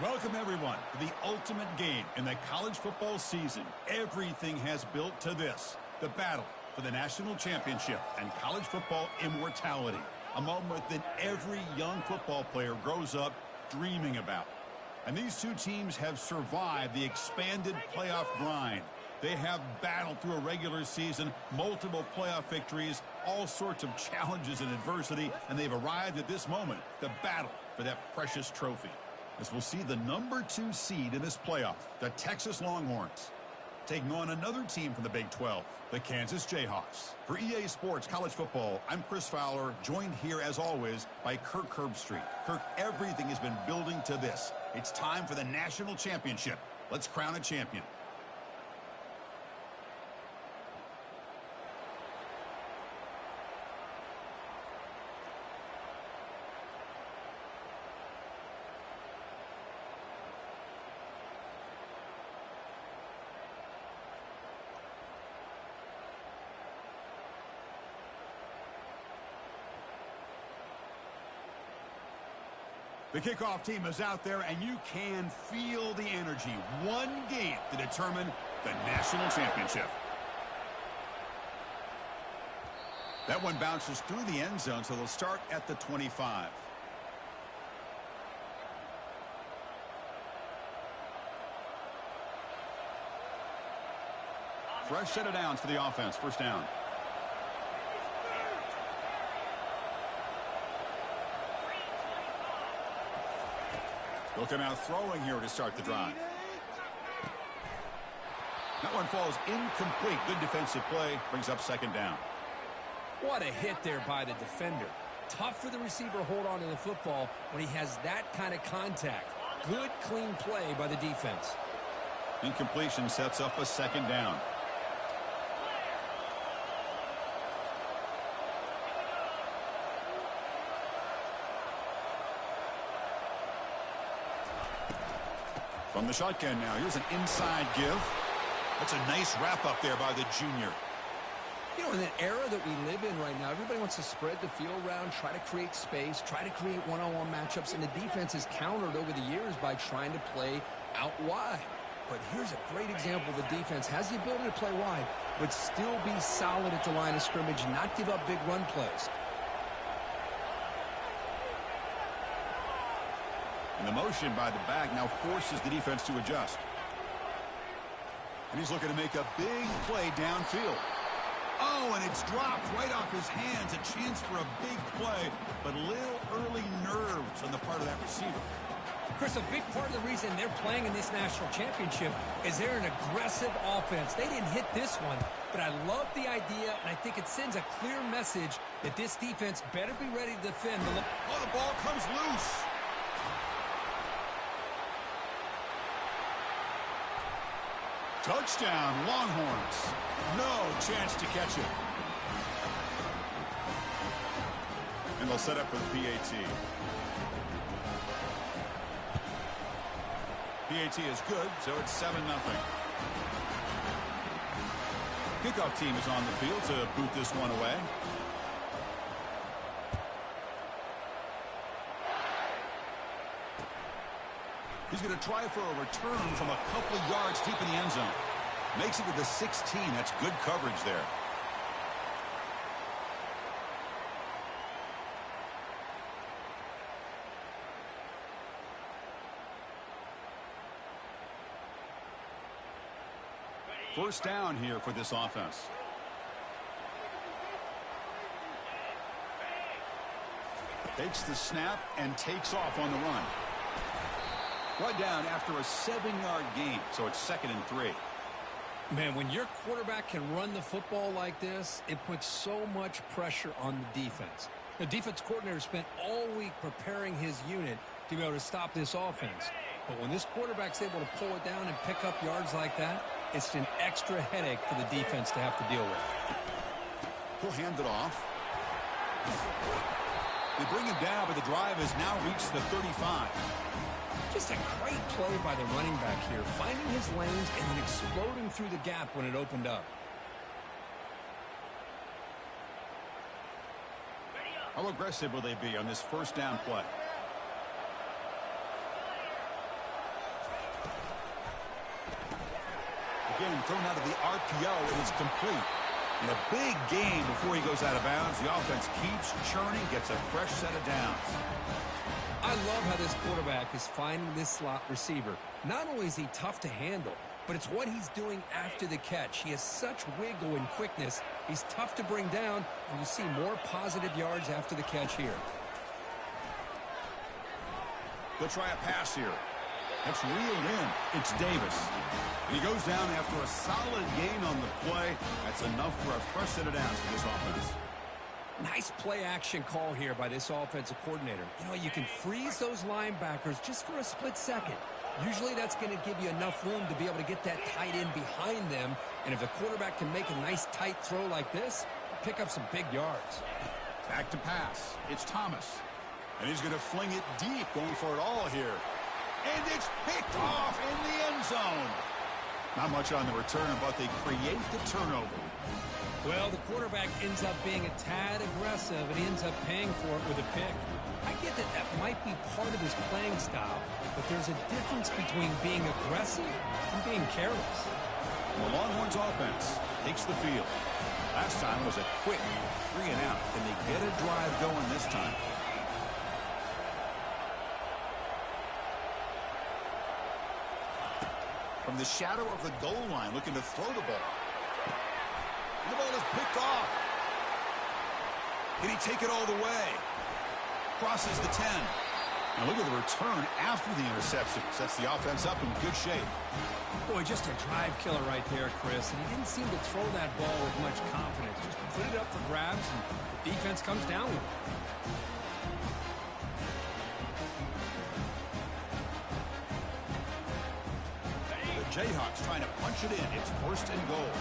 Welcome, everyone, to the ultimate game in the college football season. Everything has built to this, the battle for the national championship and college football immortality, a moment that every young football player grows up dreaming about. And these two teams have survived the expanded playoff grind. They have battled through a regular season, multiple playoff victories, all sorts of challenges and adversity, and they've arrived at this moment, the battle for that precious trophy. As we'll see the number 2 seed in this playoff, the Texas Longhorns, taking on another team from the Big 12, the Kansas Jayhawks. For EA Sports College Football, I'm Chris Fowler, joined here as always by Kirk Herbstreit. Kirk, everything has been building to this. It's time for the national championship. Let's crown a champion. The kickoff team is out there, and you can feel the energy. One game to determine the national championship. That one bounces through the end zone, so they'll start at the 25. Fresh set of downs for the offense. First down. Looking out throwing here to start the drive. That one falls incomplete. Good defensive play. Brings up second down. What a hit there by the defender. Tough for the receiver to hold on to the football when he has that kind of contact. Good, clean play by the defense. Incompletion sets up a second down. From the shotgun now, here's an inside give. That's a nice wrap up there by the junior. You know, in that era that we live in right now, everybody wants to spread the field around, try to create space, try to create one-on-one matchups, and the defense has countered over the years by trying to play out wide. But here's a great example. The defense has the ability to play wide, but still be solid at the line of scrimmage, not give up big run plays. And the motion by the back now forces the defense to adjust. And he's looking to make a big play downfield. Oh, and it's dropped right off his hands. A chance for a big play, but little early nerves on the part of that receiver. Chris, a big part of the reason they're playing in this national championship is they're an aggressive offense. They didn't hit this one, but I love the idea, and I think it sends a clear message that this defense better be ready to defend. Oh, the ball comes loose. Touchdown, Longhorns. No chance to catch it. And they'll set up for the PAT. PAT is good, so it's 7-0. Kickoff team is on the field to boot this one away. He's going to try for a return from a couple of yards deep in the end zone. Makes it to the 16. That's good coverage there. First down here for this offense. Takes the snap and takes off on the run. Right down after a 7-yard gain, so it's 2nd and 3. Man, when your quarterback can run the football like this, it puts so much pressure on the defense. The defense coordinator spent all week preparing his unit to be able to stop this offense. But when this quarterback's able to pull it down and pick up yards like that, it's an extra headache for the defense to have to deal with. He'll hand it off. They bring him down, but the drive has now reached the 35. Just a great play by the running back here, finding his lanes and then exploding through the gap when it opened up. How aggressive will they be on this first down play? Again, thrown out of the RPO, and it's complete. And a big gain before he goes out of bounds. The offense keeps churning, gets a fresh set of downs. I love how this quarterback is finding this slot receiver. Not only is he tough to handle, but it's what he's doing after the catch. He has such wiggle and quickness. He's tough to bring down, and you see more positive yards after the catch here. They'll try a pass here. That's reeled in. It's Davis. And he goes down after a solid gain on the play. That's enough for a fresh set of downs for this offense. Nice play-action call here by this offensive coordinator. You know, you can freeze those linebackers just for a split second. Usually that's going to give you enough room to be able to get that tight end behind them. And if the quarterback can make a nice tight throw like this, pick up some big yards. Back to pass. It's Thomas. And he's going to fling it deep, going for it all here. And it's picked off in the end zone. Not much on the return, but they create the turnover. Well, the quarterback ends up being a tad aggressive, and he ends up paying for it with a pick. I get that that might be part of his playing style, but there's a difference between being aggressive and being careless. The Longhorns offense takes the field. Last time was a quick 3 and out. Can they get a drive going this time? From the shadow of the goal line, looking to throw the ball. And the ball is picked off. Can he take it all the way? Crosses the 10. Now look at the return after the interception. Sets the offense up in good shape. Boy, just a drive killer right there, Chris. And he didn't seem to throw that ball with much confidence. Just put it up for grabs, and the defense comes down with it. The Jayhawks trying to punch it in. It's 1st and goal.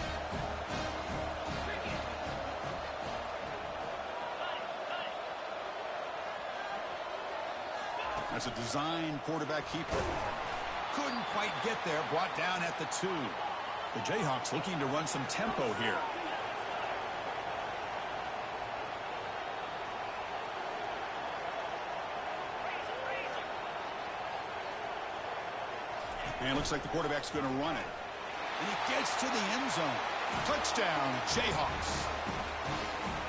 That's a design quarterback keeper. Couldn't quite get there. Brought down at the 2. The Jayhawks looking to run some tempo here. And it looks like the quarterback's going to run it. And he gets to the end zone. Touchdown, Jayhawks.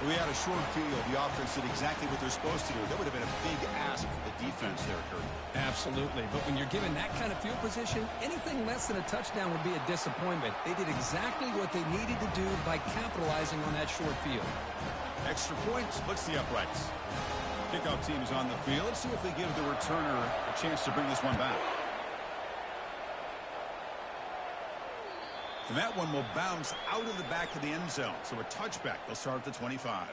We had a short field. The offense did exactly what they're supposed to do. That would have been a big ask for the defense there, Kurt. Absolutely. But when you're given that kind of field position, anything less than a touchdown would be a disappointment. They did exactly what they needed to do by capitalizing on that short field. Extra point splits the uprights. Kickoff team is on the field. Let's see if they give the returner a chance to bring this one back. And that one will bounce out of the back of the end zone. So a touchback. They'll start at the 25.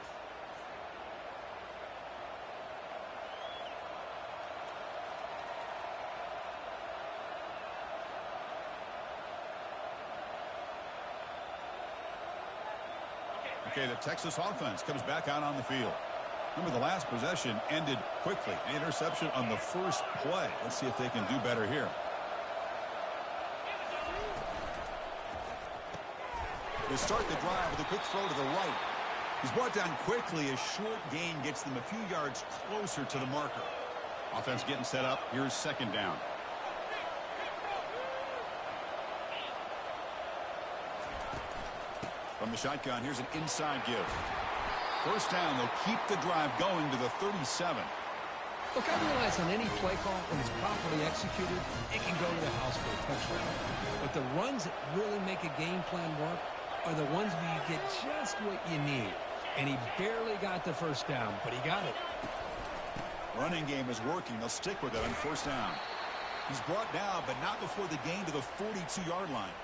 Okay, the Texas offense comes back out on the field. Remember, the last possession ended quickly. An interception on the first play. Let's see if they can do better here. They start the drive with a quick throw to the right. He's brought down quickly. A short gain gets them a few yards closer to the marker. Offense getting set up. Here's 2nd down. From the shotgun, here's an inside give. 1st down, they'll keep the drive going to the 37. Look, I realize on any play call, when it's properly executed, it can go to the house for a touchdown. But the runs that really make a game plan work are the ones where you get just what you need. And he barely got the 1st down, but he got it. Running game is working. They'll stick with it on 1st down. He's brought down, but not before the gain to the 42-yard line.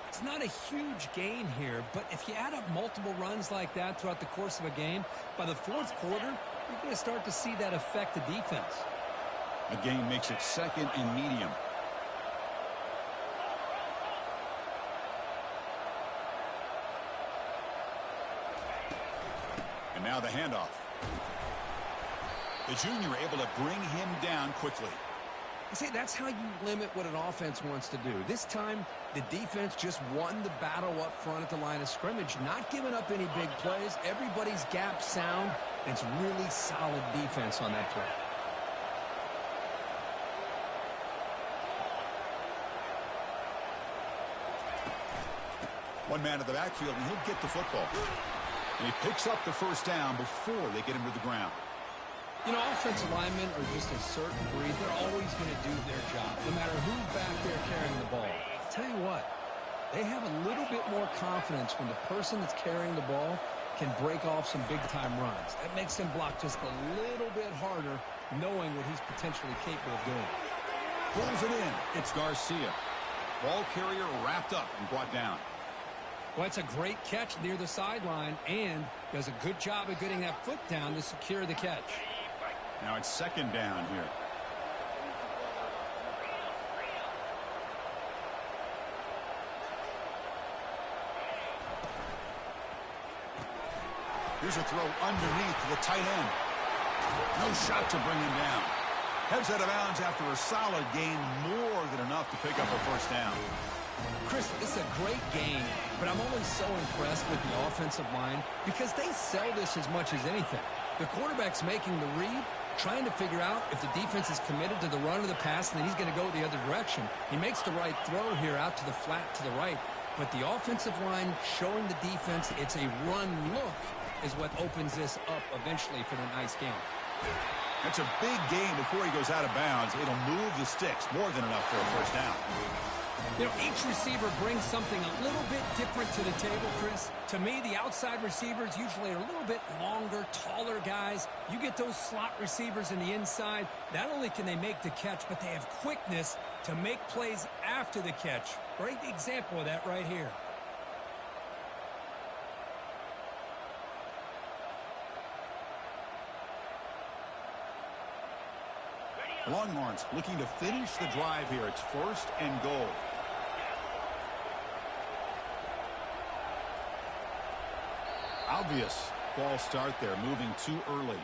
It's not a huge gain here, but if you add up multiple runs like that throughout the course of a game, by the 4th quarter, you're going to start to see that affect the defense. A gain makes it 2nd and medium. And now the handoff. The junior able to bring him down quickly. You see, that's how you limit what an offense wants to do. This time, the defense just won the battle up front at the line of scrimmage, not giving up any big plays. Everybody's gap sound. It's really solid defense on that play. One man in the backfield, and he'll get the football. And he picks up the first down before they get him to the ground. You know, offensive linemen are just a certain breed. They're always going to do their job, no matter who's back there carrying the ball. I'll tell you what, they have a little bit more confidence when the person that's carrying the ball can break off some big-time runs. That makes him block just a little bit harder, knowing what he's potentially capable of doing. Pulls it in. It's Garcia. Ball carrier wrapped up and brought down. Well, it's a great catch near the sideline and does a good job of getting that foot down to secure the catch. Now it's second down here. Here's a throw underneath to the tight end. No shot to bring him down. Heads out of bounds after a solid gain, more than enough to pick up a first down. Chris, it's a great game, but I'm always so impressed with the offensive line because they sell this as much as anything. The quarterback's making the read, trying to figure out if the defense is committed to the run or the pass, and then he's going to go the other direction. He makes the right throw here out to the flat to the right, but the offensive line showing the defense it's a run look is what opens this up eventually for the nice game. That's a big gain before he goes out of bounds. It'll move the sticks more than enough for a first down. You know, each receiver brings something a little bit different to the table, Chris. To me, the outside receivers usually are a little bit longer, taller guys. You get those slot receivers in the inside, not only can they make the catch, but they have quickness to make plays after the catch. Great example of that right here. Longhorns looking to finish the drive here. It's first and goal. Obvious false start there, moving too early.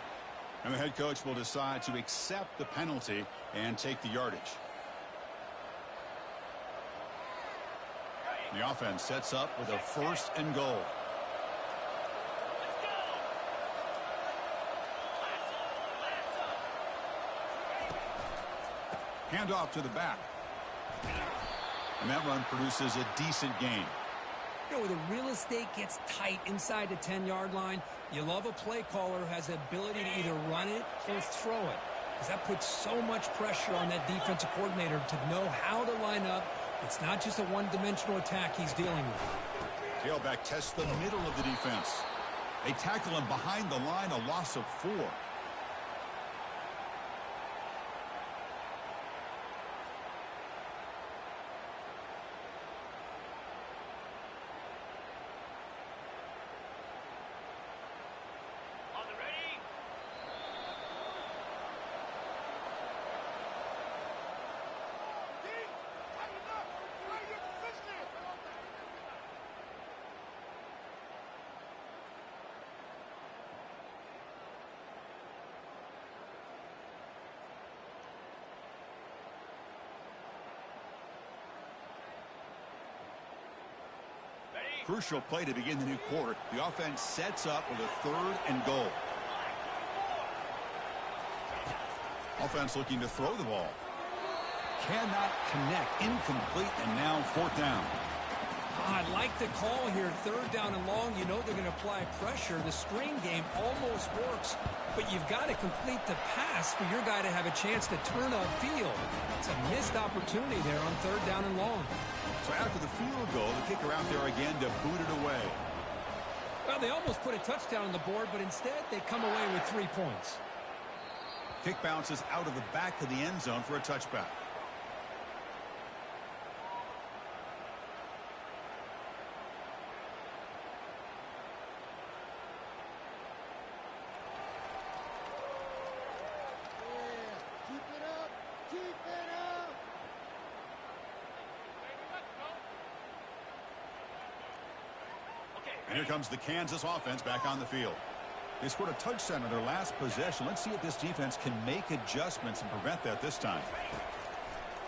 And the head coach will decide to accept the penalty and take the yardage. The offense sets up with a first and goal. Handoff to the back. And that run produces a decent gain. You know, when the real estate gets tight inside the 10-yard line, you love a play caller who has the ability to either run it or throw it. Because that puts so much pressure on that defensive coordinator to know how to line up. It's not just a one-dimensional attack he's dealing with. Tailback tests the middle of the defense. They tackle him behind the line, a loss of 4. Crucial play to begin the new quarter. The offense sets up with a third and goal. Offense looking to throw the ball. Cannot connect. Incomplete, and now fourth down. I like the call here. Third down and long. You know they're going to apply pressure. The screen game almost works, but you've got to complete the pass for your guy to have a chance to turn upfield. It's a missed opportunity there on third down and long. So after the field goal, the kicker out there again to boot it away. Well, they almost put a touchdown on the board, but instead they come away with 3 points. Kick bounces out of the back of the end zone for a touchback. And here comes the Kansas offense back on the field. They scored a touchdown on their last possession. Let's see if this defense can make adjustments and prevent that this time.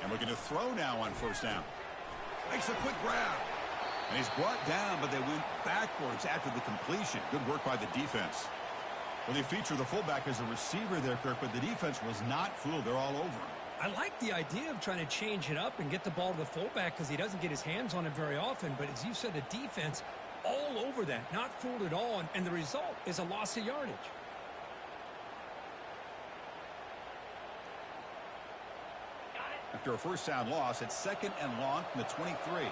And looking to throw now on first down. Makes a quick grab. And he's brought down, but they went backwards after the completion. Good work by the defense. Well, they feature the fullback as a receiver there, Kirk, but the defense was not fooled. They're all over him. I like the idea of trying to change it up and get the ball to the fullback because he doesn't get his hands on it very often. But as you said, the defense all over that, not fooled at all, and the result is a loss of yardage. After a first down loss, it's 2nd and long from the 23.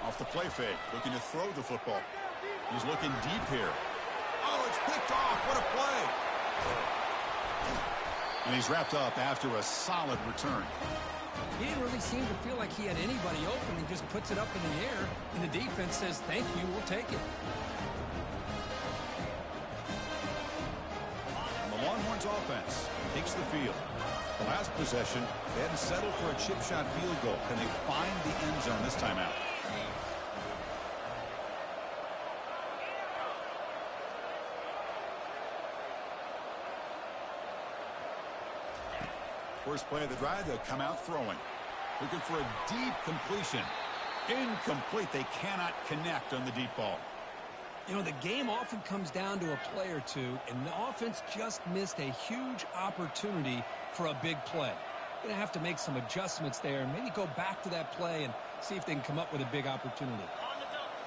Off the play fake, looking to throw the football. He's looking deep here. Oh, it's picked off. What a play. And he's wrapped up after a solid return. He didn't really seem to feel like he had anybody open and just puts it up in the air, and the defense says, thank you, we'll take it. And the Longhorns offense takes the field. The last possession, they had to settle for a chip shot field goal. Can they find the end zone this time out? First play of the drive, they'll come out throwing. Looking for a deep completion. Incomplete. They cannot connect on the deep ball. You know, the game often comes down to a play or two, and the offense just missed a huge opportunity for a big play. Going to have to make some adjustments there and maybe go back to that play and see if they can come up with a big opportunity.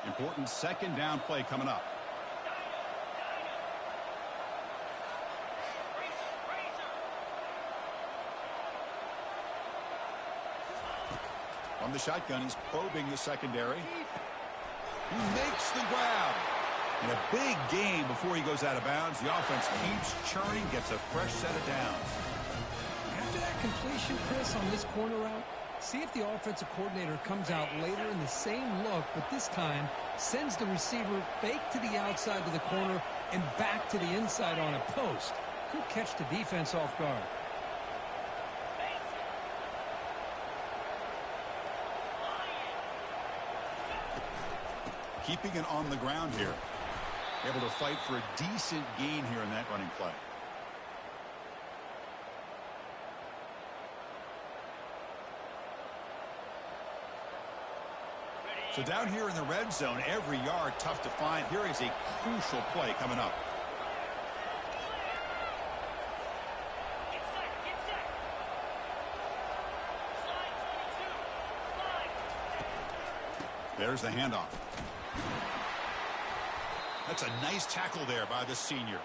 Important 2nd down play coming up. From the shotgun, he's probing the secondary. He makes the grab. In a big game before he goes out of bounds, the offense keeps churning, gets a fresh set of downs. After that completion, Chris, on this corner route, see if the offensive coordinator comes out later in the same look, but this time sends the receiver fake to the outside of the corner and back to the inside on a post. Could catch the defense off guard. Keeping it on the ground here. Able to fight for a decent gain here in that running play. So down here in the red zone, every yard tough to find. Here is a crucial play coming up. There's the handoff. That's a nice tackle there by the senior.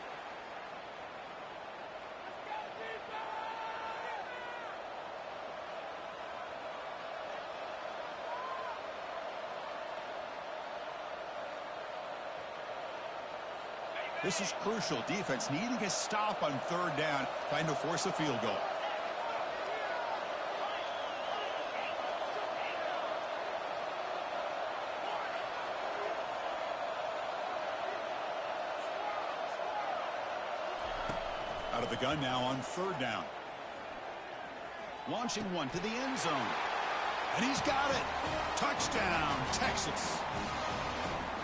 This is crucial. Defense needing a stop on 3rd down, trying to force a field goal. Out of the gun now on 3rd down. Launching one to the end zone. And he's got it. Touchdown, Texas.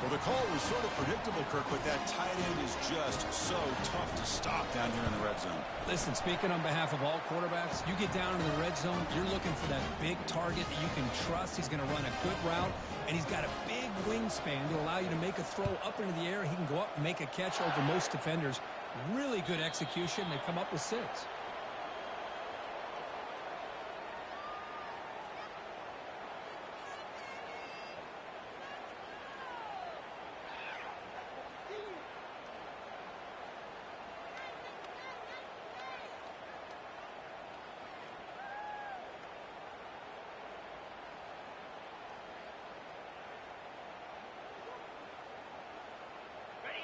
Well, the call was sort of predictable, Kirk, but that tight end is just so tough to stop down here in the red zone. Listen, speaking on behalf of all quarterbacks, you get down in the red zone, you're looking for that big target that you can trust. He's going to run a good route, and he's got a big wingspan to allow you to make a throw up into the air. He can go up and make a catch over most defenders. Really good execution. They come up with 6.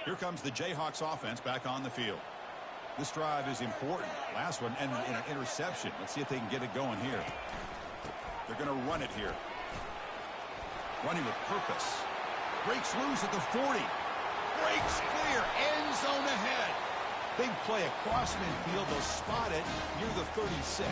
Here comes the Jayhawks offense back on the field. This drive is important. Last one ended in an interception. Let's see if they can get it going here. They're going to run it here. Running with purpose. Breaks loose at the 40. Breaks clear. End zone ahead. Big play across midfield. They'll spot it near the 36.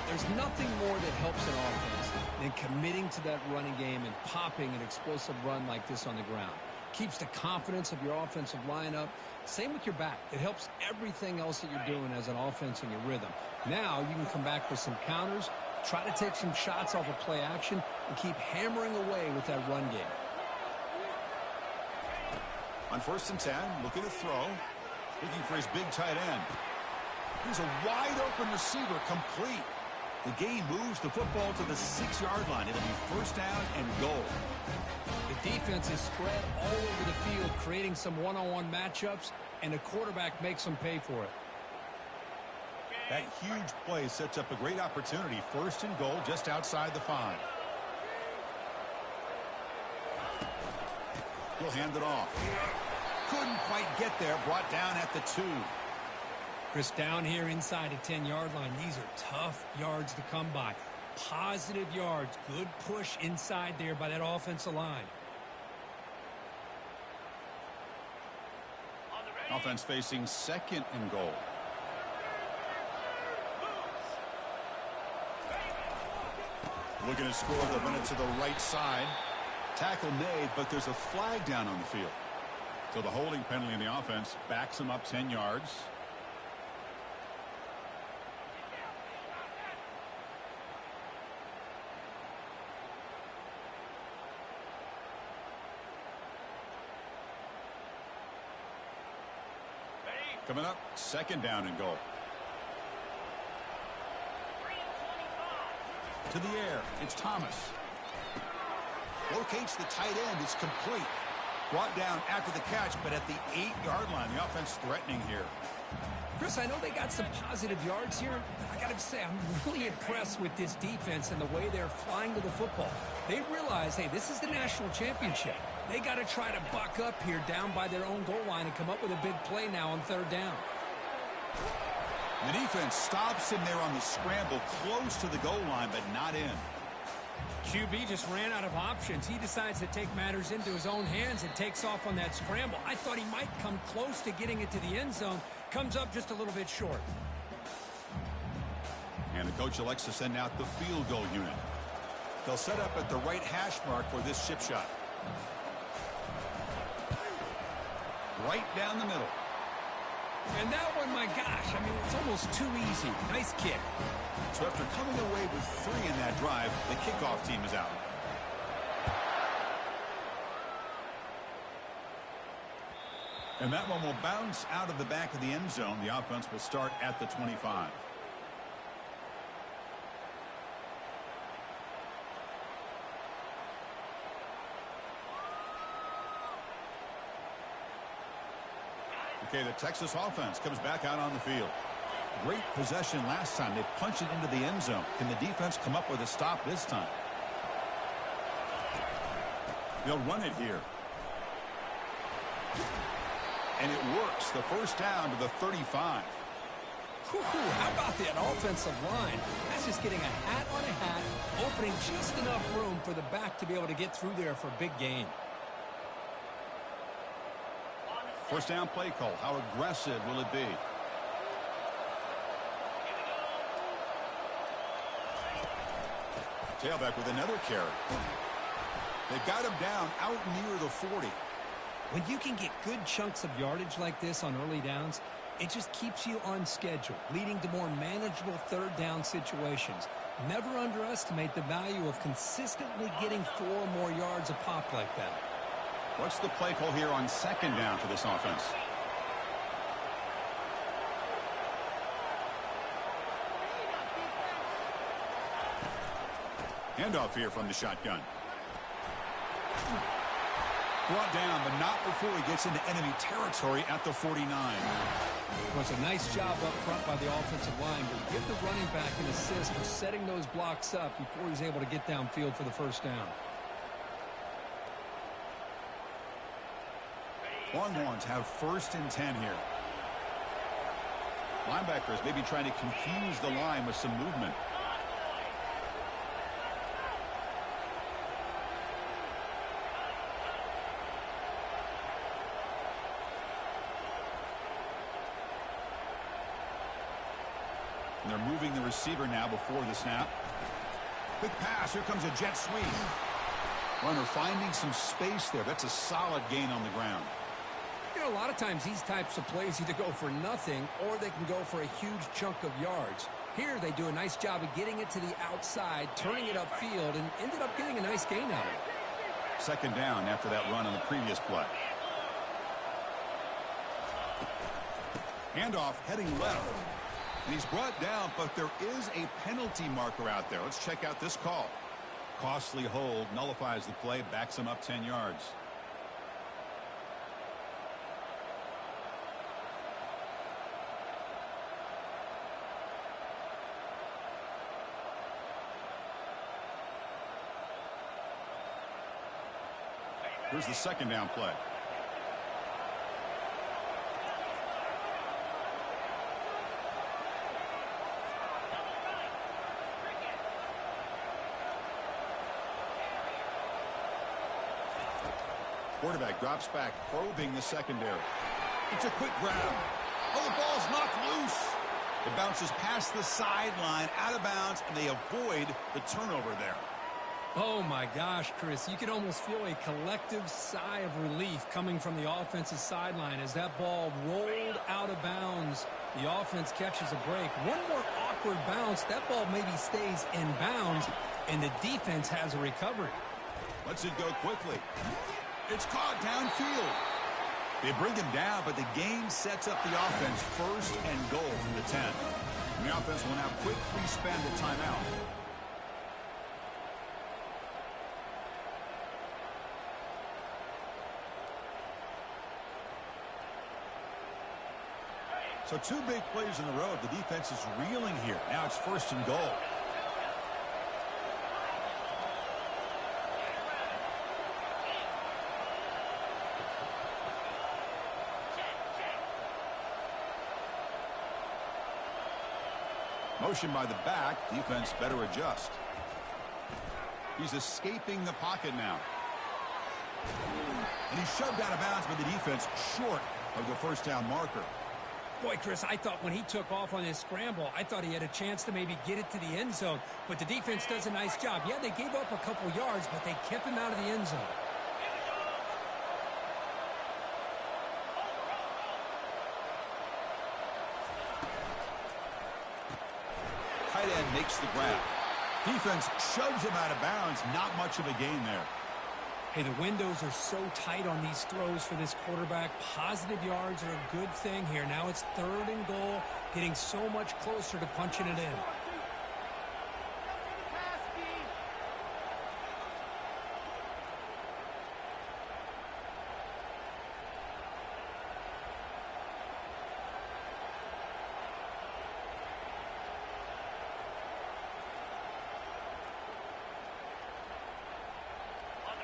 There's nothing more that helps an offense than committing to that running game and popping an explosive run like this on the ground. Keeps the confidence of your offensive lineup. Same with your back. It helps everything else that you're doing as an offense in your rhythm. Now you can come back with some counters, try to take some shots off of play action, and keep hammering away with that run game. On 1st and 10, looking to throw. Looking for his big tight end. Here's a wide-open receiver, complete. The game moves the football to the 6-yard line. It'll be 1st down and goal. The defense is spread all over the field, creating some one-on-one matchups, and the quarterback makes them pay for it. That huge play sets up a great opportunity. 1st and goal just outside the 5. He'll hand it off. Couldn't quite get there. Brought down at the 2. Chris, down here inside the 10-yard line, these are tough yards to come by. Positive yards. Good push inside there by that offensive line. Offense facing 2nd and goal. Looking to score, they'll run it to the right side. Tackle made, but there's a flag down on the field. So the holding penalty in the offense backs him up 10 yards. Coming up, 2nd down and goal. To the air, it's Thomas. Locates the tight end, it's complete. Brought down after the catch, but at the 8-yard line, the offense threatening here. Chris, I know they got some positive yards here. I got to say, I'm really impressed with this defense and the way they're flying to the football. They realize, hey, this is the national championship. They got to try to buck up here down by their own goal line and come up with a big play now on 3rd down. The defense stops him there on the scramble, close to the goal line, but not in. QB just ran out of options. He decides to take matters into his own hands and takes off on that scramble. I thought he might come close to getting it to the end zone. Comes up just a little bit short. And the coach elects to send out the field goal unit. They'll set up at the right hash mark for this chip shot. Right down the middle. And that one, my gosh, I mean, it's almost too easy. Nice kick. So after coming away with 3 in that drive, the kickoff team is out. And that one will bounce out of the back of the end zone. The offense will start at the 25. Okay, the Texas offense comes back out on the field. Great possession last time. They punched it into the end zone. Can the defense come up with a stop this time? They'll run it here. And it works. The 1st down to the 35. How about that offensive line? That's just getting a hat on a hat, opening just enough room for the back to be able to get through there for a big gain. 1st down play call. How aggressive will it be? Tailback with another carry. They've got him down out near the 40. When you can get good chunks of yardage like this on early downs, it just keeps you on schedule, leading to more manageable 3rd down situations. Never underestimate the value of consistently getting 4 or more yards a pop like that. What's the play call here on 2nd down for this offense? Handoff here from the shotgun. Brought down, but not before he gets into enemy territory at the 49. It was a nice job up front by the offensive line, but give the running back an assist for setting those blocks up before he's able to get downfield for the 1st down. Longhorns have 1st and 10 here. Linebackers maybe trying to confuse the line with some movement. And they're moving the receiver now before the snap. Quick pass. Here comes a jet sweep. Runner finding some space there. That's a solid gain on the ground. You know, a lot of times these types of plays either go for nothing or they can go for a huge chunk of yards. Here they do a nice job of getting it to the outside, turning it upfield, and ended up getting a nice gain out of it. 2nd down after that run on the previous play. Handoff heading left. And he's brought down, but there is a penalty marker out there. Let's check out this call. Costly hold, nullifies the play, backs him up 10 yards. Here's the second down play. Quarterback drops back, probing the secondary. It's a quick grab. Oh, the ball's knocked loose. It bounces past the sideline, out of bounds, and they avoid the turnover there. Oh, my gosh, Chris. You can almost feel a collective sigh of relief coming from the offensive sideline as that ball rolled out of bounds. The offense catches a break. One more awkward bounce. That ball maybe stays in bounds, and the defense has a recovery. Lets it go quickly. It's caught downfield. They bring him down, but the game sets up the offense first and goal from the 10. And the offense will now quickly spend the timeout. So 2 big plays in a row. The defense is reeling here. Now it's first and goal. Motion by the back. Defense better adjust. He's escaping the pocket now. And he's shoved out of bounds by the defense short of the first down marker. Boy, Chris, I thought when he took off on his scramble, I thought he had a chance to maybe get it to the end zone. But the defense does a nice job. Yeah, they gave up a couple yards, but they kept him out of the end zone. Tight end makes the grab. Defense shoves him out of bounds. Not much of a gain there. Hey, the windows are so tight on these throws for this quarterback. Positive yards are a good thing here. Now it's third and goal, getting so much closer to punching it in.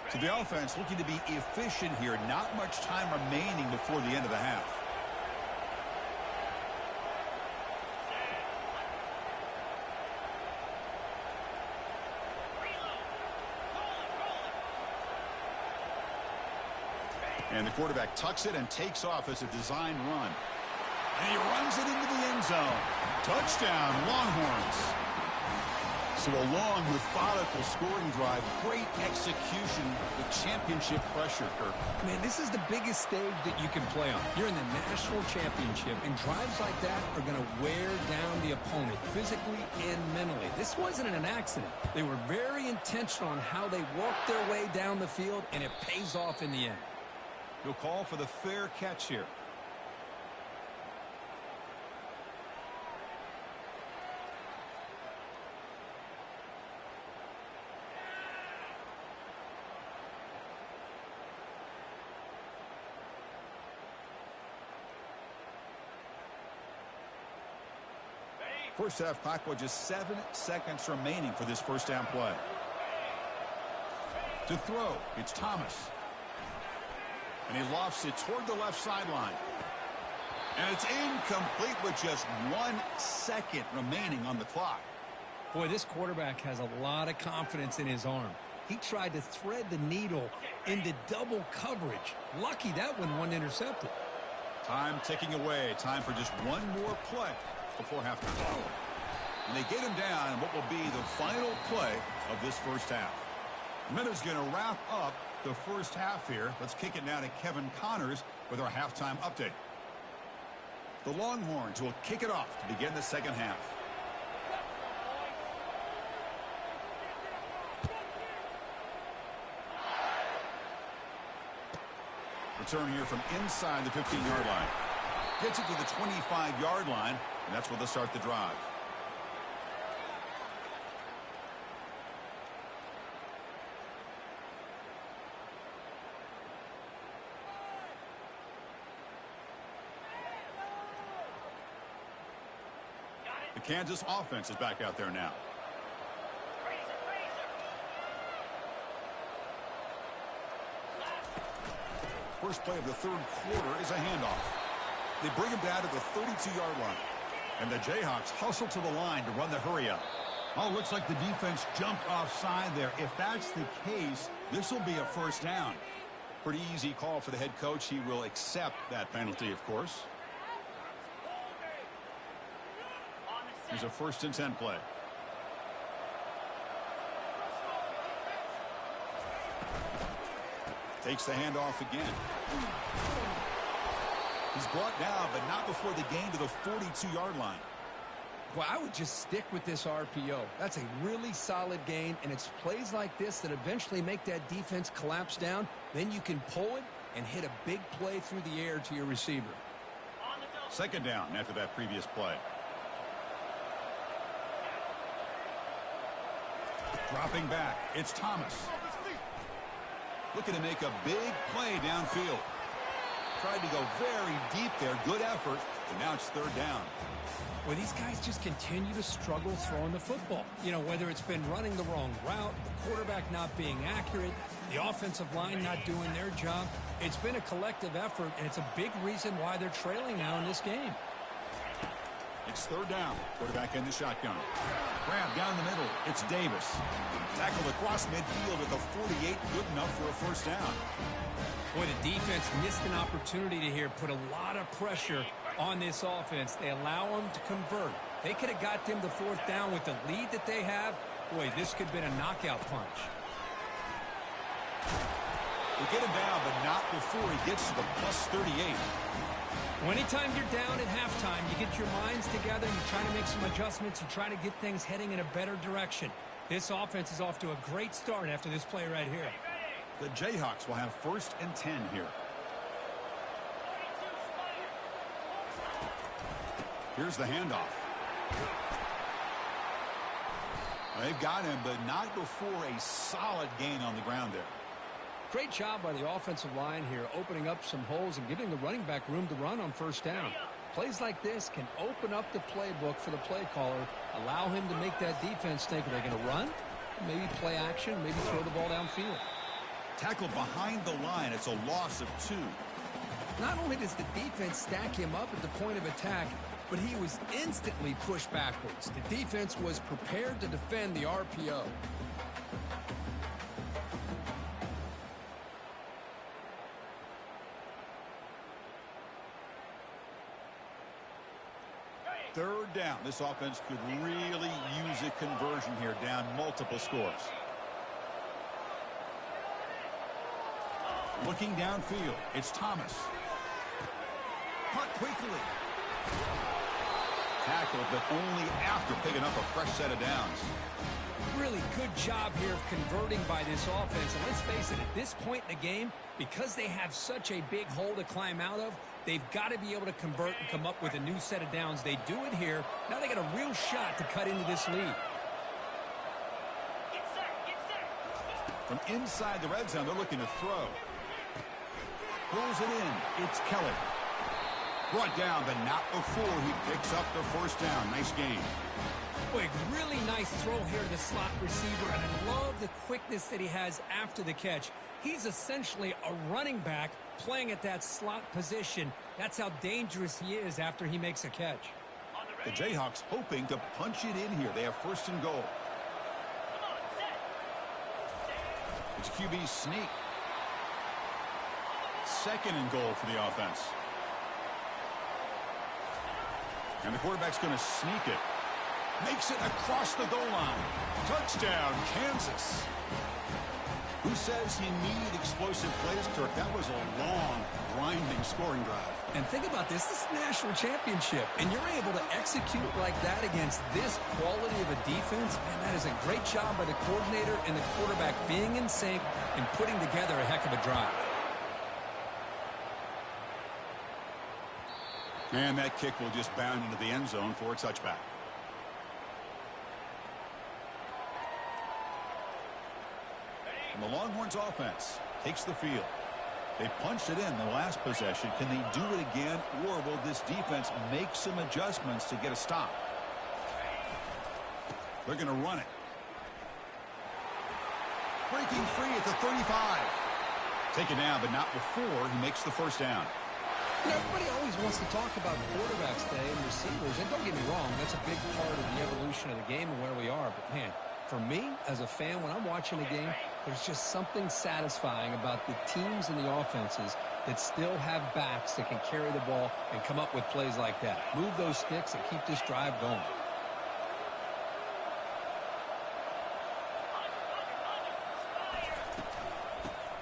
So the offense looking to be efficient here. Not much time remaining before the end of the half. And the quarterback tucks it and takes off as a design run. And he runs it into the end zone. Touchdown, Longhorns. So a long, methodical scoring drive. Great execution with championship pressure, Kirk. Man, this is the biggest stage that you can play on. You're in the national championship, and drives like that are going to wear down the opponent physically and mentally. This wasn't an accident. They were very intentional on how they worked their way down the field, and it pays off in the end. He'll call for the fair catch here. First half clock with just 7 seconds remaining for this first down play. To throw, it's Thomas. And he lofts it toward the left sideline. And it's incomplete with just 1 second remaining on the clock. Boy, this quarterback has a lot of confidence in his arm. He tried to thread the needle into double coverage. Lucky that one wasn't intercepted. Time ticking away. Time for just one more play before halftime. And they get him down in what will be the final play of this first half. Minutes going to wrap up the first half here. Let's kick it now to Kevin Connors with our halftime update. The Longhorns will kick it off to begin the second half. Return here from inside the 15-yard line. Gets it to the 25-yard line, and that's where they'll start the drive. The Kansas offense is back out there now. First play of the third quarter is a handoff. They bring him down to the 32-yard line. And the Jayhawks hustle to the line to run the hurry up. Oh, looks like the defense jumped offside there. If that's the case, this will be a first down. Pretty easy call for the head coach. He will accept that penalty, of course. Here's a 1st and 10 play. Takes the handoff again. He's brought down, but not before the gain to the 42-yard line. Well, I would just stick with this RPO. That's a really solid gain, and it's plays like this that eventually make that defense collapse down. Then you can pull it and hit a big play through the air to your receiver. 2nd down after that previous play. Dropping back, it's Thomas. Looking to make a big play downfield. Tried to go very deep there. Good effort. And now it's 3rd down. Well, these guys just continue to struggle throwing the football. You know, whether it's been running the wrong route, the quarterback not being accurate, the offensive line not doing their job. It's been a collective effort, and it's a big reason why they're trailing now in this game. It's 3rd down. Quarterback in the shotgun. Grab down the middle. It's Davis. Tackled across midfield at the 48. Good enough for a 1st down. Boy, the defense missed an opportunity to here put a lot of pressure on this offense. They allow them to convert. They could have got them to 4th down with the lead that they have. Boy, this could have been a knockout punch. They get him down, but not before he gets to the plus 38. Well, anytime you're down at halftime, you get your minds together, you try to make some adjustments, you try to get things heading in a better direction. This offense is off to a great start after this play right here. The Jayhawks will have 1st and 10 here. Here's the handoff. They've got him, but not before a solid gain on the ground there. Great job by the offensive line here, opening up some holes and giving the running back room to run on 1st down. Plays like this can open up the playbook for the play caller, allow him to make that defense think, are they going to run? Maybe play action, maybe throw the ball downfield. Tackled behind the line. It's a loss of 2. Not only does the defense stack him up at the point of attack, but he was instantly pushed backwards. The defense was prepared to defend the RPO. Third down. This offense could really use a conversion here, down multiple scores. Looking downfield, it's Thomas. Cut quickly. Tackled, but only after picking up a fresh set of downs. Really good job here of converting by this offense. And let's face it, at this point in the game, because they have such a big hole to climb out of, they've got to be able to convert and come up with a new set of downs. They do it here. Now they got a real shot to cut into this lead. From inside the red zone, they're looking to throw. Pulls it in. It's Kelly. Brought down, but not before he picks up the 1st down. Nice game. Boy, really nice throw here to the slot receiver, and I love the quickness that he has after the catch. He's essentially a running back playing at that slot position. That's how dangerous he is after he makes a catch. The Jayhawks hoping to punch it in here. They have 1st and goal. It's QB sneak. 2nd and goal for the offense. And the quarterback's going to sneak it. Makes it across the goal line. Touchdown, Kansas. Who says you need explosive plays, Kirk? That was a long, grinding scoring drive. And think about this. This is the national championship, and you're able to execute like that against this quality of a defense, and that is a great job by the coordinator and the quarterback being in sync and putting together a heck of a drive. And that kick will just bound into the end zone for a touchback. And the Longhorns offense takes the field. They punched it in the last possession. Can they do it again, or will this defense make some adjustments to get a stop? They're going to run it. Breaking free at the 35. Taken down, but not before he makes the first down. You know, everybody always wants to talk about quarterbacks today and receivers, and don't get me wrong, that's a big part of the evolution of the game and where we are. But, man, for me, as a fan, when I'm watching a game, there's just something satisfying about the teams and the offenses that still have backs that can carry the ball and come up with plays like that. Move those sticks and keep this drive going.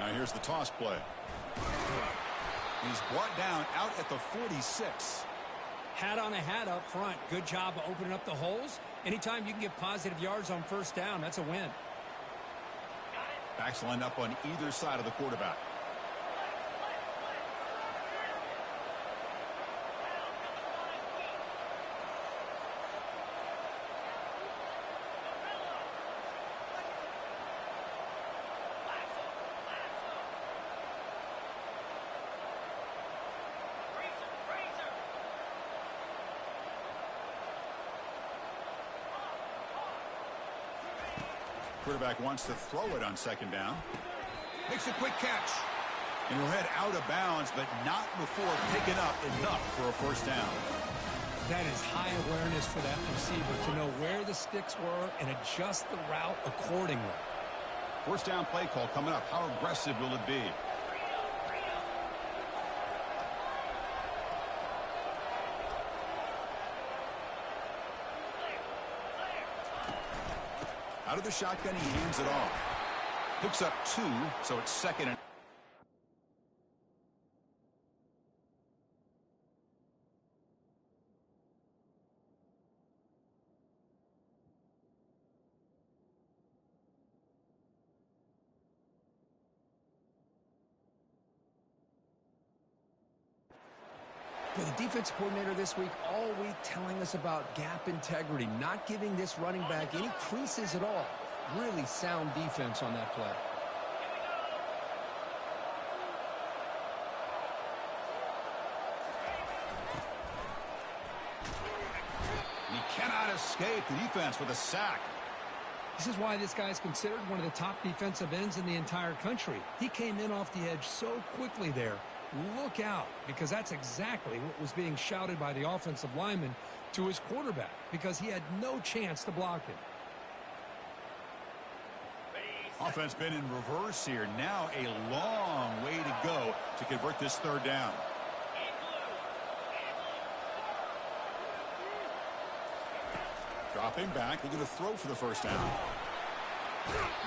Now here's the toss play. He's brought down out at the 46. Hat on a hat up front. Good job of opening up the holes. Anytime you can get positive yards on first down, that's a win. Backs lined up on either side of the quarterback. Quarterback wants to throw it on second down. Makes a quick catch. And he'll head out of bounds, but not before picking up enough for a first down. That is high awareness for that receiver to know where the sticks were and adjust the route accordingly. First down play call coming up. How aggressive will it be? Out of the shotgun, he hands it off. Picks up 2, so it's second and... The defensive coordinator this week all week telling us about gap integrity, not giving this running back any creases at all. Really sound defense on that play. And he cannot escape the defense with a sack. This is why this guy's considered one of the top defensive ends in the entire country. He came in off the edge so quickly there. Look out, because that's exactly what was being shouted by the offensive lineman to his quarterback, because he had no chance to block him. Offense been in reverse here. Now a long way to go to convert this third down. Dropping back, looking to throw for the first down.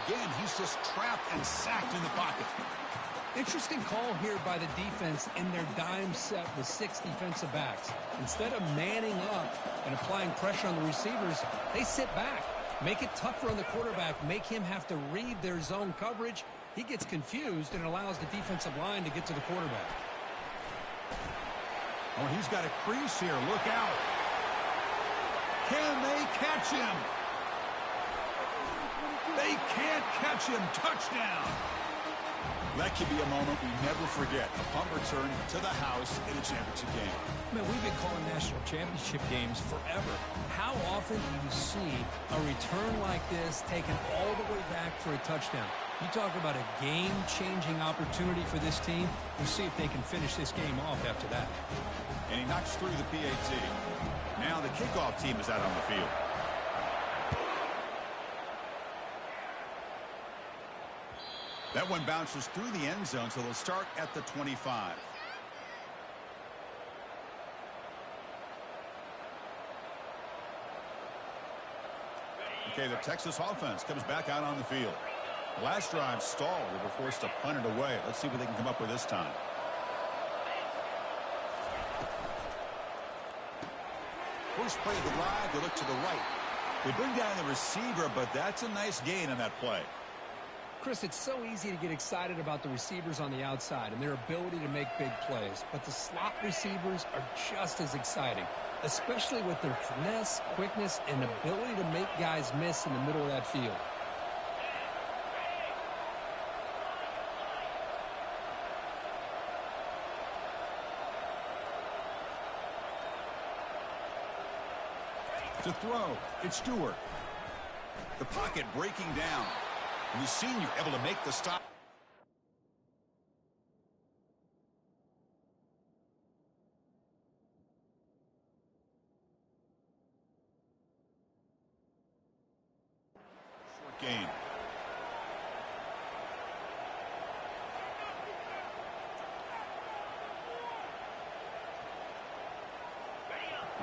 Again, he's just trapped and sacked in the pocket. Interesting call here by the defense in their dime set with 6 defensive backs. Instead of manning up and applying pressure on the receivers, they sit back. Make it tougher on the quarterback. Make him have to read their zone coverage. He gets confused and allows the defensive line to get to the quarterback. Oh, he's got a crease here. Look out. Can they catch him? They can't catch him. Touchdown. That could be a moment we never forget. A punt return to the house in a championship game. Man, we've been calling national championship games forever. How often do you see a return like this taken all the way back for a touchdown? You talk about a game-changing opportunity for this team. We'll see if they can finish this game off after that. And he knocks through the PAT. Now the kickoff team is out on the field. That one bounces through the end zone, so they'll start at the 25. Okay, the Texas offense comes back out on the field. Last drive stalled. They were forced to punt it away. Let's see what they can come up with this time. First play of the drive, they look to the right. They bring down the receiver, but that's a nice gain on that play. Chris, it's so easy to get excited about the receivers on the outside and their ability to make big plays, but the slot receivers are just as exciting, especially with their finesse, quickness, and ability to make guys miss in the middle of that field. To throw, it's Stewart. The pocket breaking down. And the senior able to make the stop. Short gain.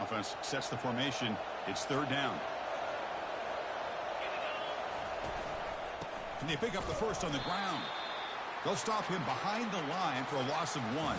Offense sets the formation. It's third down. And they pick up the first on the ground. They'll stop him behind the line for a loss of 1.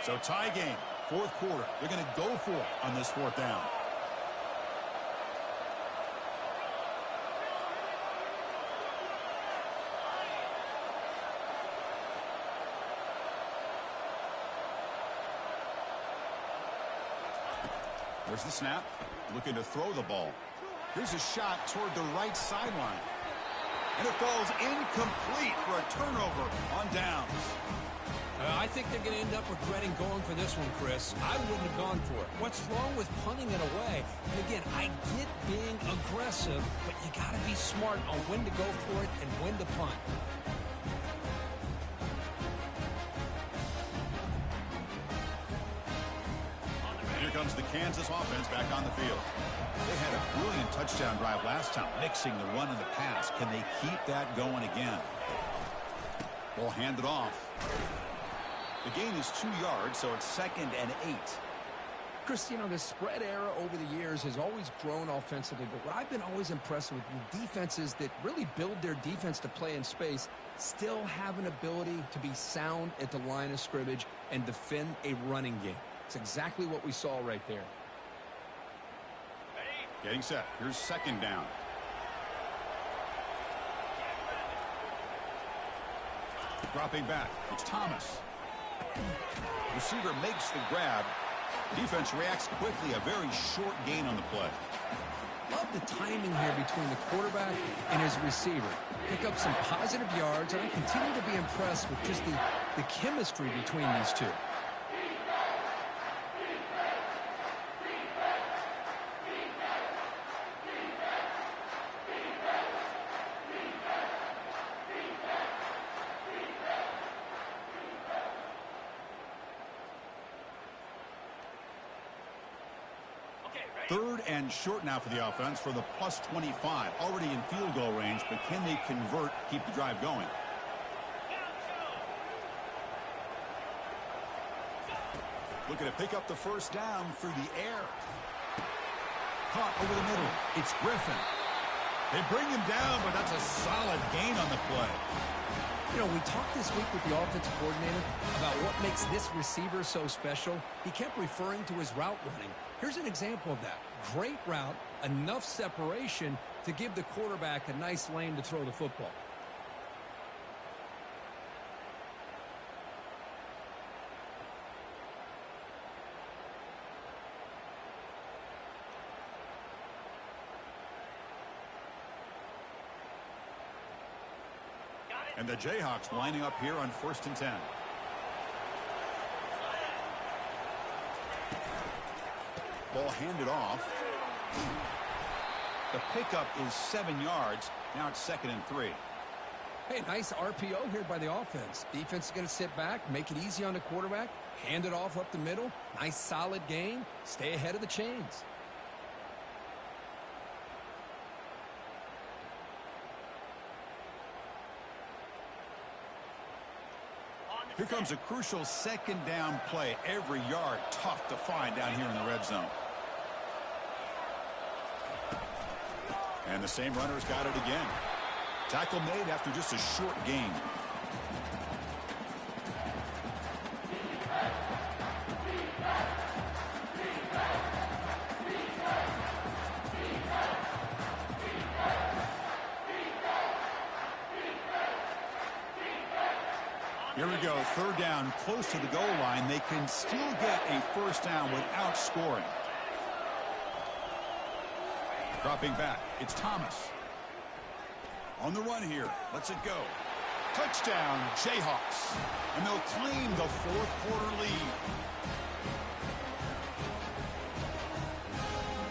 So tie game, fourth quarter. They're going to go for it on this fourth down. There's the snap. Looking to throw the ball. Here's a shot toward the right sideline. And it falls incomplete for a turnover on downs. I think they're going to end up regretting going for this one, Chris. I wouldn't have gone for it. What's wrong with punting it away? And again, I get being aggressive, but you got to be smart on when to go for it and when to punt. Here comes the Kansas offense back on the field. They had a brilliant touchdown drive last time, mixing the run and the pass. Can they keep that going again? Ball handed off. The gain is 2 yards, so it's 2nd and 8. Chris, you know, the spread era over the years has always grown offensively, but what I've been always impressed with defenses that really build their defense to play in space still have an ability to be sound at the line of scrimmage and defend a running game. It's exactly what we saw right there. Getting set. Here's 2nd down. Dropping back. It's Thomas. Receiver makes the grab. Defense reacts quickly. A very short gain on the play. Love the timing here between the quarterback and his receiver. Pick up some positive yards, and I continue to be impressed with just the chemistry between these two. Third and short now for the offense for the plus 25. Already in field goal range, but can they convert, keep the drive going? Looking to pick up the first down through the air. Caught over the middle. It's Griffin. They bring him down, but that's a solid gain on the play. You know, we talked this week with the offensive coordinator about what makes this receiver so special. He kept referring to his route running. Here's an example of that. Great route, enough separation to give the quarterback a nice lane to throw the football. And the Jayhawks lining up here on 1st and 10. Ball handed off. The pickup is 7 yards. Now it's 2nd and 3. Hey, nice RPO here by the offense. Defense is going to sit back, make it easy on the quarterback, hand it off up the middle. Nice, solid game. Stay ahead of the chains. Here comes a crucial second down play. Every yard tough to find down here in the red zone. And the same runner's got it again. Tackle made after just a short gain. Here we go, third down, close to the goal line. They can still get a first down without scoring. Dropping back, it's Thomas. On the run here, lets it go. Touchdown, Jayhawks. And they'll claim the fourth quarter lead.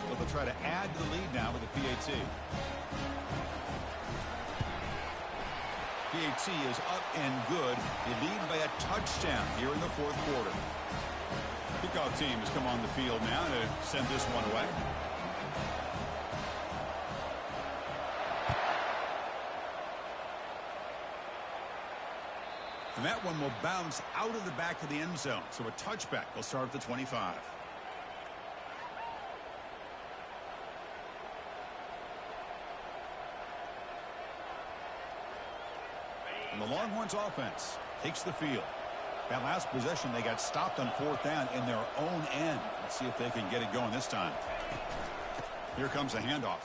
So they'll try to add to the lead now with the PAT. PAT is up and good. They lead by a touchdown here in the fourth quarter. Kickoff team has come on the field now to send this one away. And that one will bounce out of the back of the end zone. So a touchback will start at the 25. And the Longhorns offense takes the field. That last possession, they got stopped on fourth down in their own end. Let's see if they can get it going this time. Here comes a handoff.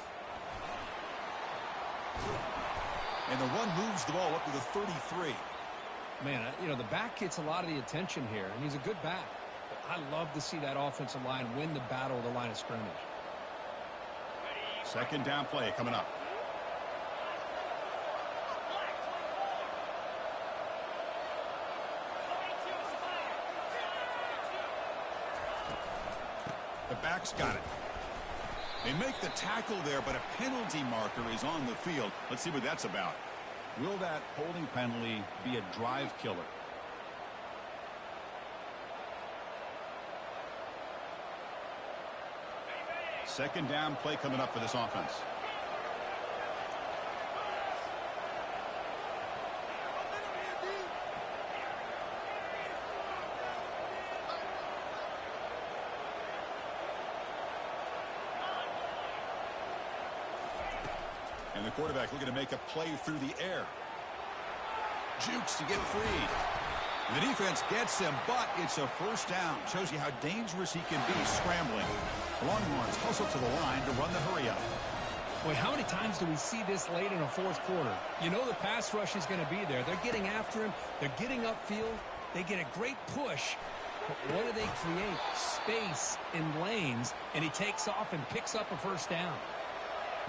And the run moves the ball up to the 33. Man, you know, the back gets a lot of the attention here, and he's a good back. But I love to see that offensive line win the battle of the line of scrimmage. Second down play coming up. The back's got it. They make the tackle there, but a penalty marker is on the field. Let's see what that's about. Will that holding penalty be a drive killer? Second down play coming up for this offense. And the quarterback looking to make a play through the air. Jukes to get free. And the defense gets him, but it's a first down. Shows you how dangerous he can be scrambling. Longhorns hustle to the line to run the hurry up. Boy, how many times do we see this late in a fourth quarter? You know the pass rush is going to be there. They're getting after him. They're getting upfield. They get a great push. But what do they create? Space in lanes, and he takes off and picks up a first down.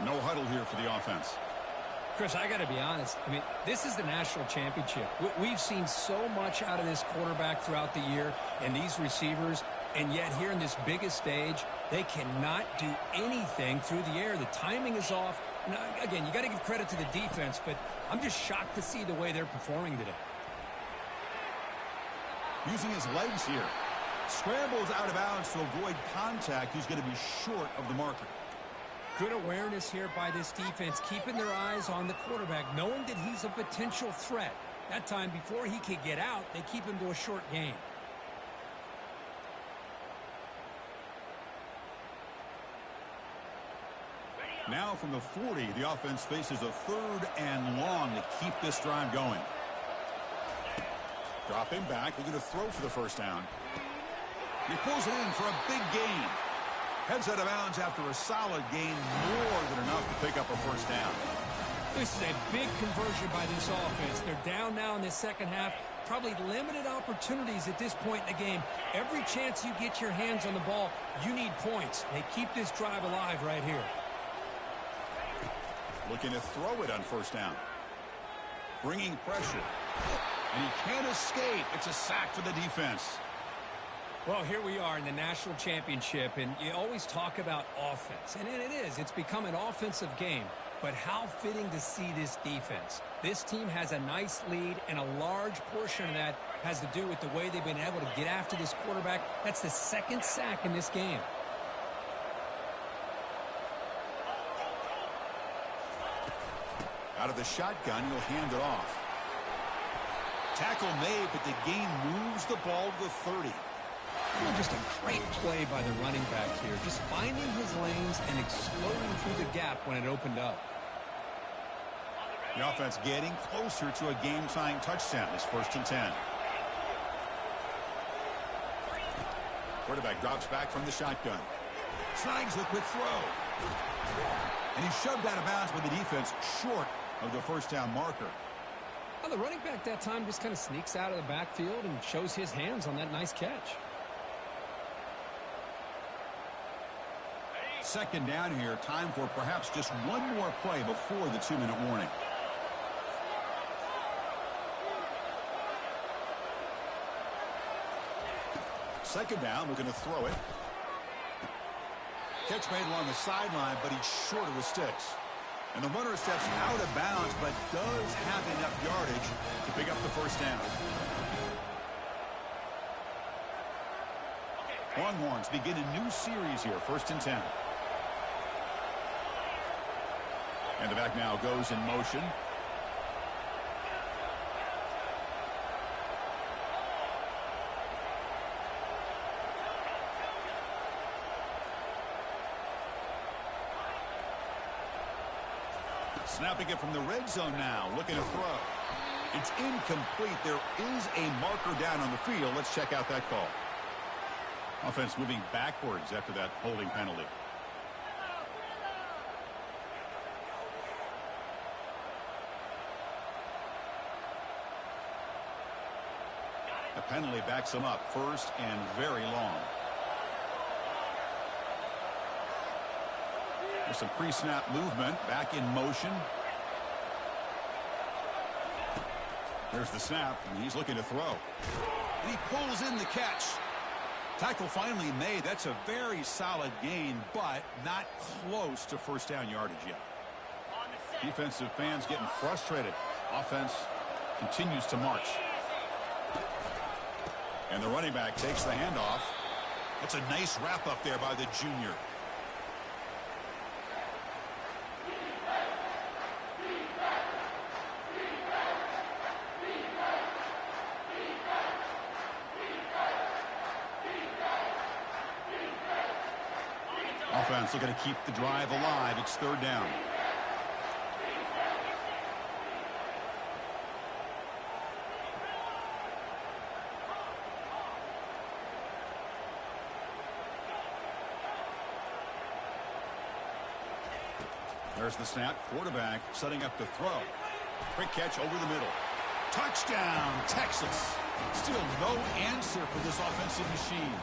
No huddle here for the offense. Chris, I got to be honest. I mean, this is the national championship. We've seen so much out of this quarterback throughout the year and these receivers, and yet here in this biggest stage, they cannot do anything through the air. The timing is off. Now, again, you got to give credit to the defense, but I'm just shocked to see the way they're performing today. Using his legs here. Scrambles out of bounds to avoid contact. He's going to be short of the marker. Good awareness here by this defense, keeping their eyes on the quarterback, knowing that he's a potential threat. That time, before he could get out, they keep him to a short gain. Now from the 40, the offense faces a third and long to keep this drive going. Dropping back, looking to throw for the first down. He pulls it in for a big gain. Heads out of bounds after a solid gain, more than enough to pick up a first down. This is a big conversion by this offense. They're down now in the second half. Probably limited opportunities at this point in the game. Every chance you get your hands on the ball, you need points. They keep this drive alive right here. Looking to throw it on first down. Bringing pressure. And he can't escape. It's a sack for the defense. Well, here we are in the national championship, and you always talk about offense. And it is. It's become an offensive game. But how fitting to see this defense. This team has a nice lead, and a large portion of that has to do with the way they've been able to get after this quarterback. That's the second sack in this game. Out of the shotgun, he'll hand it off. Tackle made, but the gain moves the ball to the 30. Well, just a great play by the running back here. Just finding his lanes and exploding through the gap when it opened up. The offense getting closer to a game-tying touchdown. It's 1st and 10. Quarterback drops back from the shotgun. Snags the quick throw. And he's shoved out of bounds with the defense short of the first down marker. Well, the running back that time just kind of sneaks out of the backfield and shows his hands on that nice catch. 2nd down here. Time for perhaps just one more play before the 2-minute warning. Second down, looking to throw it. Catch made along the sideline, but he's short of the sticks. And the runner steps out of bounds, but does have enough yardage to pick up the first down. Longhorns begin a new series here, 1st and 10. And the back now goes in motion. Snapping it from the red zone now, looking to throw. It's incomplete. There is a marker down on the field. Let's check out that call. Offense moving backwards after that holding penalty. The penalty backs them up, 1st and very long. There's some pre-snap movement, back in motion. There's the snap, and he's looking to throw. And he pulls in the catch. Tackle finally made. That's a very solid gain, but not close to first down yardage yet. Defensive fans getting frustrated. Offense continues to march. And the running back takes the handoff. That's a nice wrap up there by the junior. Offense looking to keep the drive alive. It's 3rd down. There's the snap. Quarterback setting up to throw. Quick catch over the middle. Touchdown, Texas. Still no answer for this offensive machine.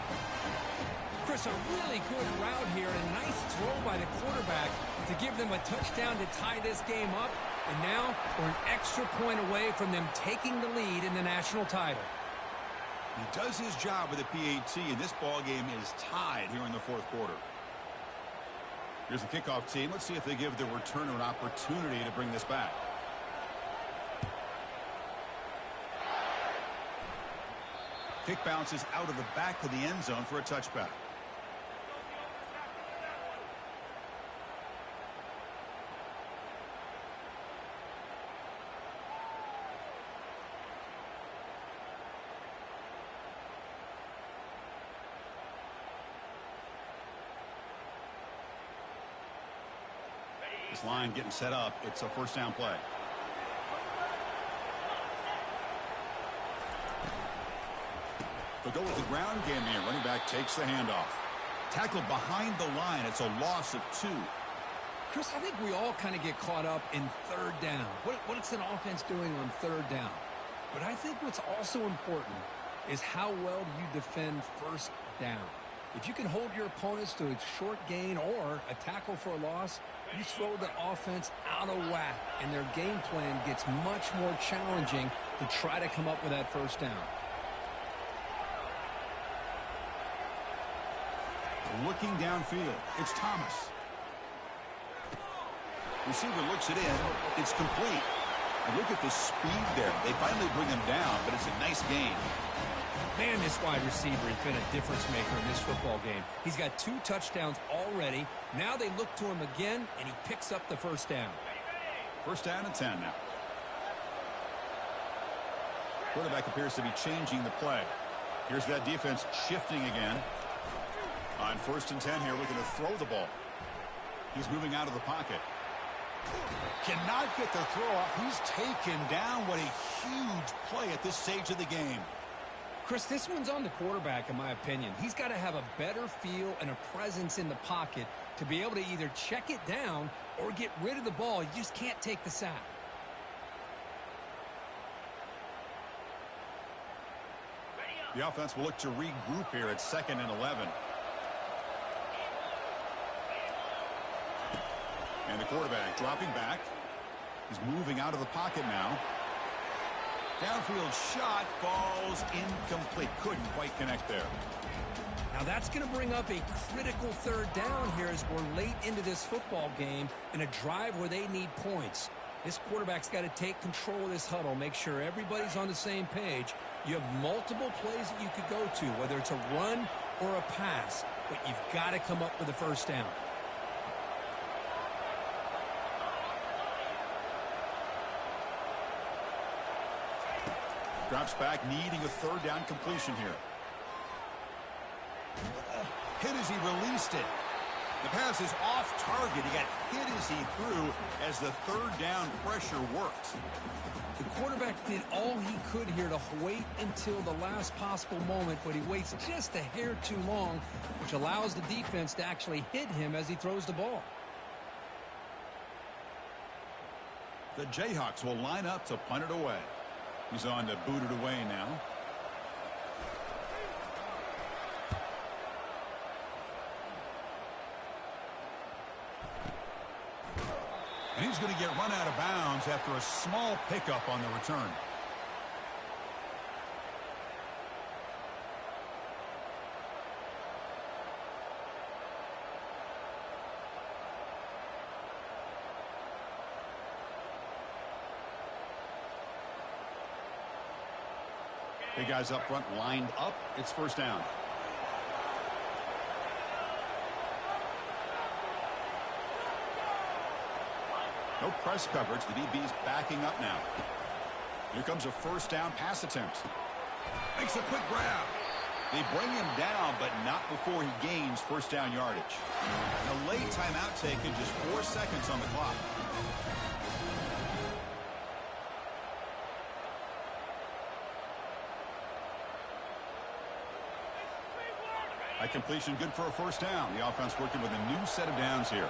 Chris, a really good route here and a nice throw by the quarterback to give them a touchdown to tie this game up. And now we're an extra point away from them taking the lead in the national title. He does his job with the PAT, and this ball game is tied here in the 4th quarter. Here's the kickoff team. Let's see if they give the returner an opportunity to bring this back. Kick bounces out of the back of the end zone for a touchback. This line getting set up. It's a first down play. They'll go with the ground game here. Running back takes the handoff. Tackled behind the line. It's a loss of 2. Chris, I think we all kind of get caught up in 3rd down. What's an offense doing on 3rd down? But I think what's also important is how well you defend 1st down. If you can hold your opponents to a short gain or a tackle for a loss, you throw the offense out of whack, and their game plan gets much more challenging to try to come up with that 1st down. looking downfield. It's Thomas. Receiver looks it in. It's complete. And look at the speed there. They finally bring him down, but it's a nice gain. Man, this wide receiver has been a difference maker in this football game. He's got 2 touchdowns already. Now they look to him again, and he picks up the first down. First down and 10 now. Quarterback appears to be changing the play. Here's that defense shifting again. On first and 10 here, looking to throw the ball. He's moving out of the pocket. Cannot get the throw off. He's taken down. What a huge play at this stage of the game. Chris, this one's on the quarterback, in my opinion. He's got to have a better feel and a presence in the pocket to be able to either check it down or get rid of the ball. You just can't take the sack. The offense will look to regroup here at 2nd and 11. And the quarterback dropping back. He's moving out of the pocket now. Downfield shot falls incomplete. Couldn't quite connect there. Now that's going to bring up a critical 3rd down here as we're late into this football game in a drive where they need points. This quarterback's got to take control of this huddle, make sure everybody's on the same page. You have multiple plays that you could go to, whether it's a run or a pass, but you've got to come up with a first down. Drops back, needing a 3rd down completion here. Hit as he released it. The pass is off target. He got hit as he threw as the 3rd down pressure worked. The quarterback did all he could here to wait until the last possible moment, but he waits just a hair too long, which allows the defense to actually hit him as he throws the ball. The Jayhawks will line up to punt it away. He's on to boot it away now. And he's going to get run out of bounds after a small pickup on the return. Big guys up front lined up. It's first down. No press coverage. The DB's backing up now. Here comes a first down pass attempt. Makes a quick grab. They bring him down, but not before he gains first down yardage. A late timeout taken, just 4 seconds on the clock. That completion good for a first down. The offense working with a new set of downs here.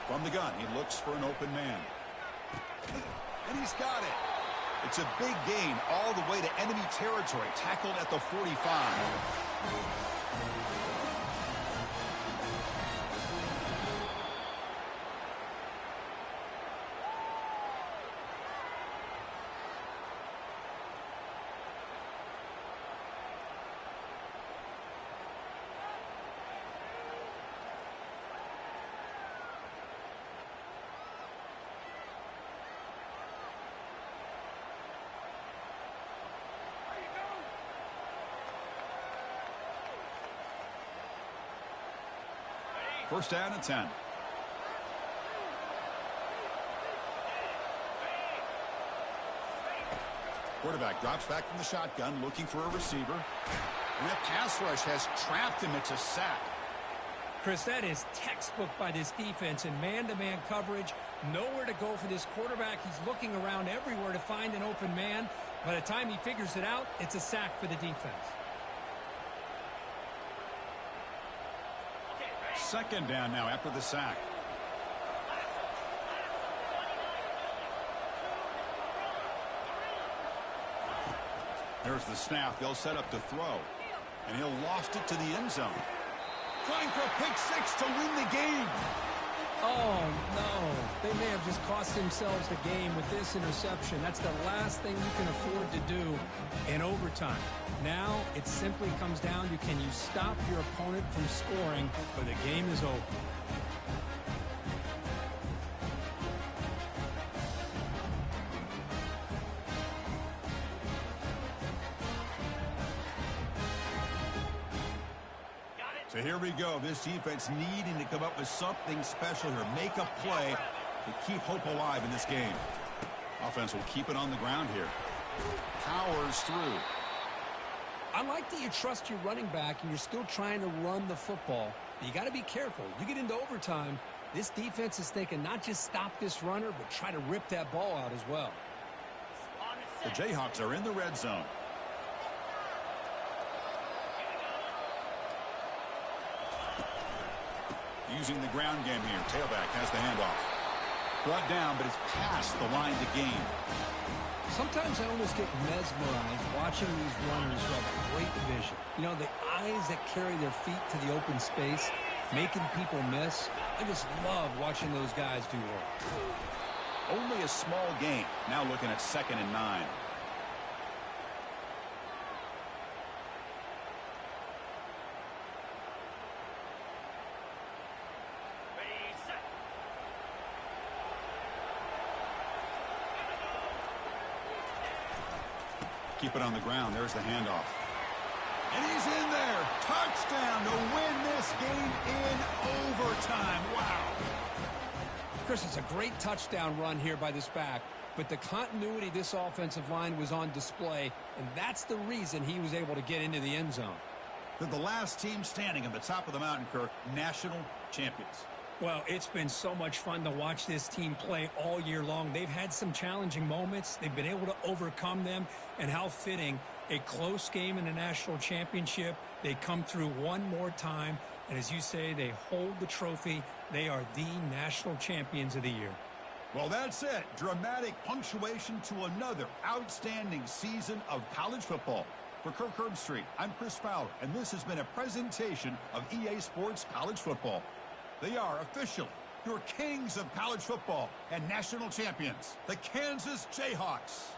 From the gun, he looks for an open man. And he's got it. It's a big gain all the way to enemy territory. Tackled at the 45. First down and 10. Quarterback drops back from the shotgun, looking for a receiver. And that pass rush has trapped him. It's a sack. Chris, that is textbook by this defense in man-to-man coverage. Nowhere to go for this quarterback. He's looking around everywhere to find an open man. By the time he figures it out, it's a sack for the defense. Second down now after the sack. There's the snap. They'll set up to throw. And he'll loft it to the end zone. Trying for a pick six to win the game. Oh, no. They may have just cost themselves the game with this interception. That's the last thing you can afford to do in overtime. Now it simply comes down to, can you stop your opponent from scoring, or the game is over. So here we go. This defense needing to come up with something special here. Make a play to keep hope alive in this game. Offense will keep it on the ground here. Powers through. I like that you trust your running back and you're still trying to run the football. But you got to be careful. You get into overtime, this defense is thinking not just stop this runner, but try to rip that ball out as well. The Jayhawks are in the red zone. Using the ground game here. Tailback has the handoff. Brought down, but it's past the line to gain. Sometimes I almost get mesmerized watching these runners who have great vision. You know, the eyes that carry their feet to the open space, making people miss. I just love watching those guys do work. Only a small gain. Now looking at 2nd and 9. Keep it on the ground. There's the handoff. And he's in there. Touchdown to win this game in overtime. Wow. Chris, it's a great touchdown run here by this back, but the continuity of this offensive line was on display, and that's the reason he was able to get into the end zone. They're the last team standing at the top of the mountain, Kirk. National champions. Well, it's been so much fun to watch this team play all year long. They've had some challenging moments. They've been able to overcome them. And how fitting, a close game in a national championship. They come through one more time. And as you say, they hold the trophy. They are the national champions of the year. Well, that's it. Dramatic punctuation to another outstanding season of college football. For Kirk Herbstreit, I'm Chris Fowler, and this has been a presentation of EA Sports College Football. They are officially your kings of college football and national champions, the Kansas Jayhawks.